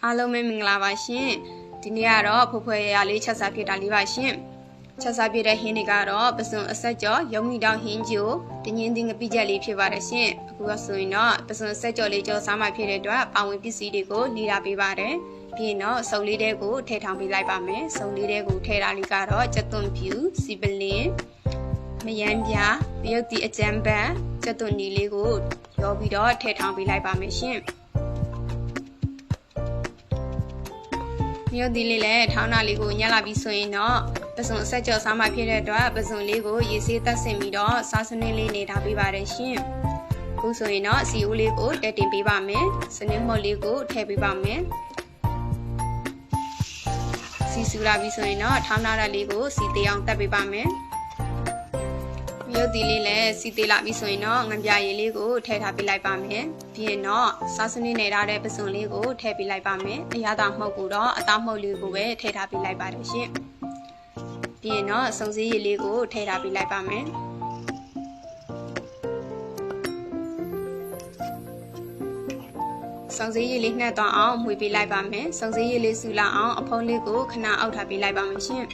အားလုံးပဲမင်္ဂလာပါရှင်ဒီနေ့ကတော့ဖွယ်ဖွယ်ရလေးချက်စားဖြစ်တာလေးပါရှင်ချက်စားဖြစ်တဲ့ဟင်းတွေကတော့ပစွန်အဆက်ကြော်ရုံမီတောင်ဟင်းကျိုတင်းင်းတင်းငပိချက်လေးဖြစ်ပါတယ်ရှင်အခုကဆိုရင်တော့ပစွန်အဆက်ကြော်လေးကြော်စားမှဖြစ်တဲ့အတွက်ပါဝင်ပစ္စည်းတွေကိုနေရာပေးပါတယ်ပြီးရင်တော့စုံလေးတွေကိုထည့်ထောင်ပေးလိုက်ပါမယ်စုံလေးတွေကိုထည့်တာလေးကတော့ကြက်သွန်ဖြူစီပလင်းမယမ်းပြတရုတ်တီအကြမ်းပန်းကြက်သွန်နီလေးကိုရောပြီးတော့ထည့်ထောင်ပေးလိုက်ပါမယ်ရှင်မြို့ဒီလေးလည်းထောင်းတာလေးကိုညှက်လာပြီးဆိုရင်တော့ပစွန်အဆက်ကြော်စားမှဖြစ်တဲ့အတွက်ပစွန်လေးကိုရေဆေးတက်ဆင်ပြီးတော့စားစနစ်လေးနေထားပေးပါတယ်ရှင်အခုဆိုရင်တော့စီအိုးလေးကိုတက်တင်ပေးပါမယ်စနစ်မော့လေးကိုထည့်ပေးပါမယ်စီဆူလာပြီးဆိုရင်တော့ထောင်းတာလေးကိုစီသေးအောင်တက်ပေးပါမယ်မြို့ဒီလေးလည်းစီသေးလာပြီးဆိုရင်တော့ငပြရည်လေးကိုထည့်ထားပေးလိုက်ပါမယ်ပြီးရင်တော့စားစနစ်နေထားတဲ့ပစွန်လေးကိုထည့်ပေးလိုက်ပါမယ်အရသာမှုတ်ကိုတော့အသားမှုတ်လေးကိုပဲထည့်ထားပေးလိုက်ပါတယ်ရှင်ပြီးရင်တော့စုံစည်းရည်လေးကိုထည့်ထားပေးလိုက်ပါမယ်စုံစည်းရည်လေးနှက်သွားအောင်မှွေပေးလိုက်ပါမယ်စုံစည်းရည်လေးဆူလာအောင်အဖုံးလေးကိုခဏအောက်ထားပေးလိုက်ပါမယ်ရှင်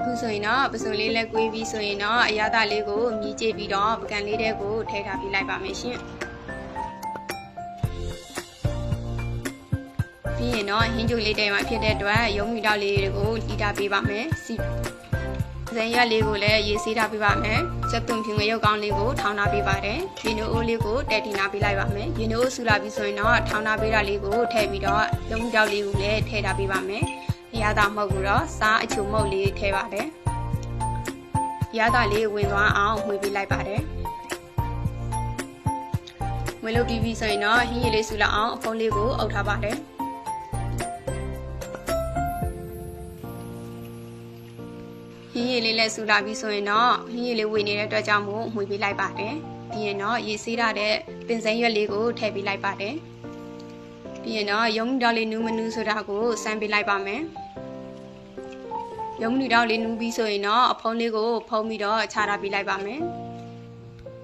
အခုဆိုရင်တော့ပစွန်လေးလက်ကွေးပြီးဆိုရင်တော့အရသာလေးကိုမြည်ကြည့်ပြီးတော့ပကံလေးတဲ့ကိုထည့်ထားပေးလိုက်ပါမယ်ရှင်ပြီးရင်တော့ဟင်းကျိုလေးတဲမှာဖြစ်တဲ့အတွက်ရုံးမီတောက်လေးတွေကိုလှီးထားပေးပါမယ်စီဇန်ရက်လေးကိုလည်းရေဆေးထားပေးပါမယ်စက်သွန်ဖြူငရုတ်ကောင်းလေးကိုထောင်းထားပေးပါတယ်ရေနိုးအိုးလေးကိုတဲတင်ထားပေးလိုက်ပါမယ်ရေနိုးအိုးဆူလာပြီးဆိုရင်တော့ထောင်းထားပေးတာလေးကိုထည့်ပြီးတော့ရုံးမီတောက်လေးကိုလည်းထည့်ထားပေးပါမယ်ရတာမဟုတ်ဘူးတော့စားအချိုမုတ်လေးထည့်ပါတယ်ရတာလေးဝင်သွားအောင်မှွေပေးလိုက်ပါတယ်မလုပ်တီးပြီးဆိုရင်တော့ဟင်းရည်လေးဆူလာအောင်အဖုံးလေးကိုအုပ်ထားပါတယ်ဟင်းရည်လေးလည်းဆူလာပြီးဆိုရင်တော့ဟင်းရည်လေးဝင်နေတဲ့အတွက်ကြောင့်မို့မှွေပေးလိုက်ပါတယ်ပြီးရင်တော့ရေဆေးထားတဲ့ပင်စိမ်းရွက်လေးကိုထည့်ပေးလိုက်ပါတယ်ပြီးရင်တော့ရုံးတောက်လေးနူးမနူးဆိုတာကိုစမ်းပေးလိုက်ပါမယ်ရုံးတောက်လေးနူးပြီးဆိုရင်တော့အဖုံးလေးကိုဖုံးပြီးတော့ခြာထားပေးလိုက်ပါမယ်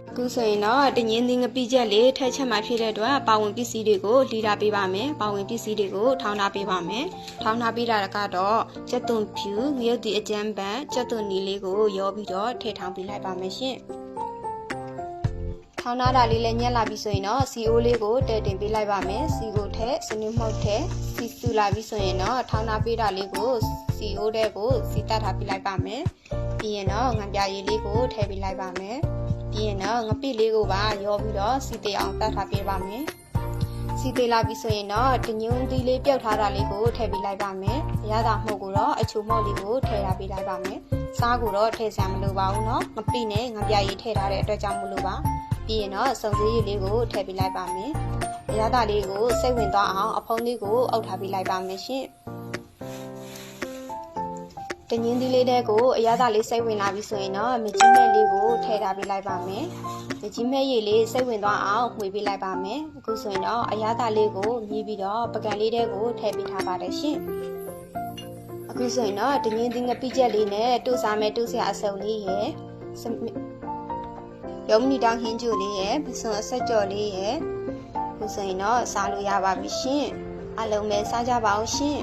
အခုဆိုရင်တော့တင်းင်းတင်းငပိချက်လေးထည့်ချက်မှဖြစ်တဲ့အတွက်ပါဝင်ပစ္စည်းတွေကိုလှီးထားပေးပါမယ်ပါဝင်ပစ္စည်းတွေကိုထောင်းထားပေးပါမယ်ထောင်းထားပေးတာကတော့ကြက်သွန်ဖြူငရုတ်တီအကြမ်းပန်းကြက်သွန်နီလေးကိုရောပြီးတော့ထည့်ထောင်းပေးလိုက်ပါမယ်ရှင်ထောင်းထားတာလေးလည်းညှက်လာပြီးဆိုရင်တော့စီအိုးလေးကိုတဲတင်ပေးလိုက်ပါမယ်စီကိုထည့်စနစ်မှုတ်ထည့်စီဆူလာပြီးဆိုရင်တော့ထောင်းထားပေးတာလေးကိုစီအိုးတဲ့ကိုစီတက်ထားပေးလိုက်ပါမယ်ပြီးရင်တော့ငပြရည်လေးကိုထည့်ပေးလိုက်ပါမယ်ပြီးရင်တော့ငပိလေးကိုပါရောပြီးတော့စီတေအောင်တက်ထားပေးပါမယ်စီတေလာပြီးဆိုရင်တော့တညွန်းသီးလေးပြုတ်ထားတာလေးကိုထည့်ပေးလိုက်ပါမယ်ရတာမှုတ်ကိုတော့အချိုမှုတ်လေးကိုထည့်ထားပေးလိုက်ပါမယ်စားကိုတော့ထည့်စရာမလိုပါဘူးเนาะငပိနဲ့ငပြရည်ထည့်ထားတဲ့အတွက်ကြောင့်မလို့ပါပြီးရင်တော့စုံစည်းရည်လေးကိုထည့်ပေးလိုက်ပါမယ်ရတာလေးကိုစိတ်ဝင်သွားအောင်အဖုံးလေးကိုအုပ်ထားပေးလိုက်ပါမယ်ရှင်တညင်းသီးလေးတဲ့ကိုအရသာလေးစိတ်ဝင်လာပြီဆိုရင်တော့မကြီးမဲ့လေးကိုထည့်ထားပေးလိုက်ပါမယ်မကြီးမဲ့ရည်လေးစိတ်ဝင်သွားအောင်မှွေပေးလိုက်ပါမယ်အခုဆိုရင်တော့အရသာလေးကိုမြည်ပြီးတော့ပကံလေးတဲ့ကိုထည့်ပေးထားပါတယ်ရှင်အခုဆိုရင်တော့တညင်းသီးငပိချက်လေးနဲ့တို့စားမဲ့တို့ဆရာအစုံလေးရယ်ရုံးနီတောင်ဟင်းကျိုလေးရယ်ပစွန်အဆက်ကြော်လေးရယ်အခုဆိုရင်တော့စားလို့ရပါပြီရှင်အားလုံးပဲစားကြပါအောင်ရှင်